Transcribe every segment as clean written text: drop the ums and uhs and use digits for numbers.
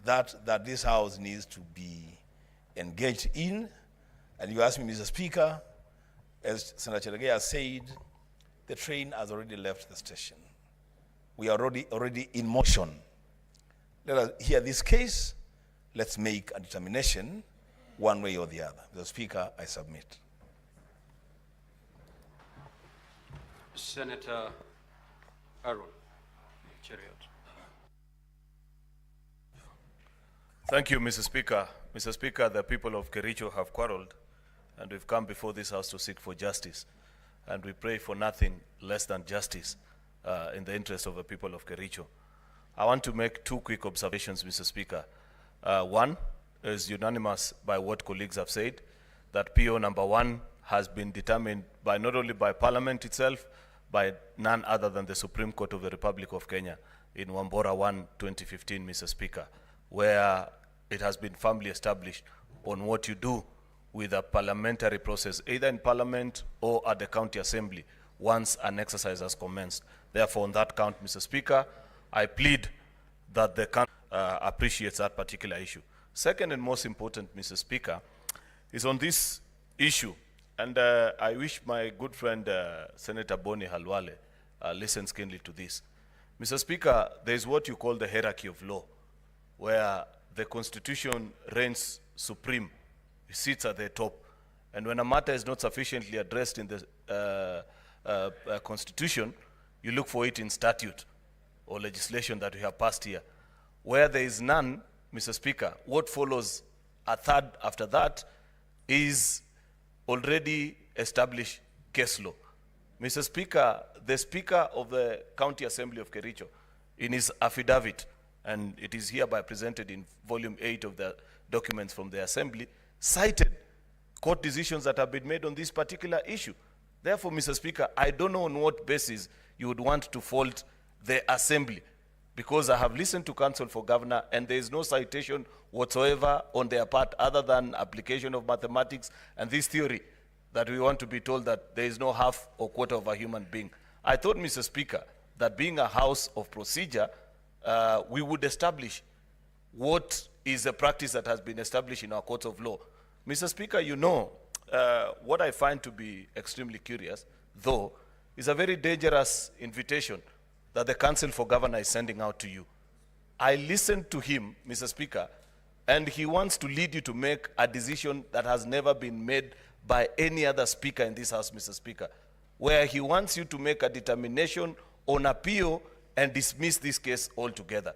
that this House needs to be engaged in. And you asked me, Mr. Speaker, as Senator Cheruiyot has said, the train has already left the station. We are already in motion. Let us hear this case. Let's make a determination one way or the other. Mr. Speaker, I submit. Senator Aaron Cheruiyot. Thank you, Mr. Speaker. Mr. Speaker, the people of Kericho have quarreled, and we've come before this House to seek for justice. And we pray for nothing less than justice in the interest of the people of Kericho. I want to make two quick observations, Mr. Speaker. One is unanimous by what colleagues have said, that PO number 1 has been determined by not only by Parliament itself, by none other than the Supreme Court of the Republic of Kenya in Wambora 1, 2015, Mr. Speaker, where it has been firmly established on what you do with a parliamentary process, either in Parliament or at the County Assembly, once an exercise has commenced. Therefore, on that count, Mr. Speaker, I plead that the country appreciates that particular issue. Second and most important, Mr. Speaker, is on this issue, and I wish my good friend Senator Boni Halwale listens keenly to this. Mr. Speaker, there is what you call the hierarchy of law, where the Constitution reigns supreme. It sits at the top. And when a matter is not sufficiently addressed in the Constitution, you look for it in statute or legislation that we have passed here. Where there is none, Mr. Speaker, what follows a third after that is already established case law. Mr. Speaker, the Speaker of the County Assembly of Kericho, in his affidavit, and it is hereby presented in volume 8 of the documents from the Assembly, cited court decisions that have been made on this particular issue. Therefore, Mr. Speaker, I don't know on what basis you would want to fault the Assembly, because I have listened to Counsel for Governor and there is no citation whatsoever on their part other than application of mathematics and this theory that we want to be told that there is no half or quarter of a human being. I thought, Mr. Speaker, that being a house of procedure, we would establish what is a practice that has been established in our courts of law. Mr. Speaker, you know, what I find to be extremely curious, though, is a very dangerous invitation that the Counsel for Governor is sending out to you. I listened to him, Mr. Speaker, and he wants to lead you to make a decision that has never been made by any other speaker in this House, Mr. Speaker, where he wants you to make a determination on appeal and dismiss this case altogether.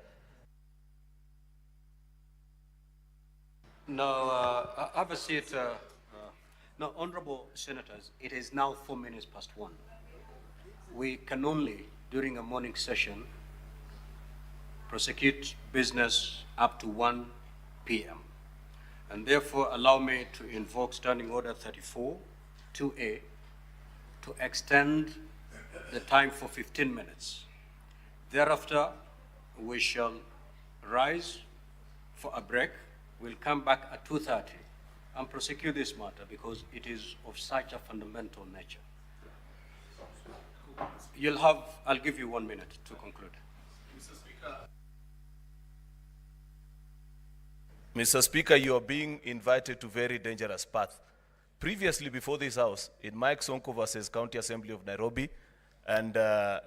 Now, have a seat. Now, honorable senators, it is now 4 minutes past 1. We can only, during a morning session, prosecute business up to 1 p.m. And therefore, allow me to invoke Standing Order 34, 2A, to extend the time for 15 minutes. Thereafter, we shall rise for a break. We'll come back at 2:30 and prosecute this matter because it is of such a fundamental nature. I'll give you 1 minute to conclude. Mr. Speaker, you are being invited to very dangerous path. Previously, before this House, in Mike Sonko versus County Assembly of Nairobi, and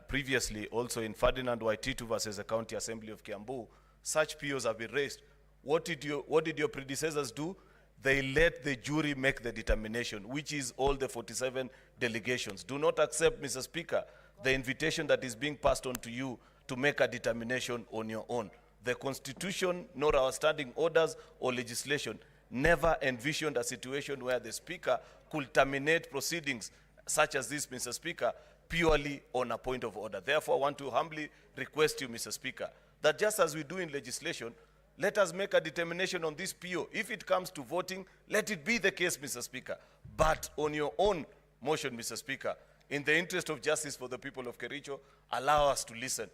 previously also in Ferdinand Waititu versus the County Assembly of Kiambu, such POs have been raised. What did your predecessors do? They let the jury make the determination, which is all the 47 delegations. Do not accept, Mr. Speaker, the invitation that is being passed on to you to make a determination on your own. The Constitution, nor our standing orders or legislation, never envisioned a situation where the Speaker could terminate proceedings such as this, Mr. Speaker, purely on a point of order. Therefore, I want to humbly request you, Mr. Speaker, that just as we do in legislation, let us make a determination on this PO. If it comes to voting, let it be the case, Mr. Speaker. But on your own motion, Mr. Speaker, in the interest of justice for the people of Kericho, allow us to listen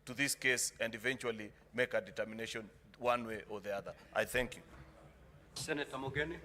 to this case and eventually make a determination one way or the other. I thank you. Senator Mogeni.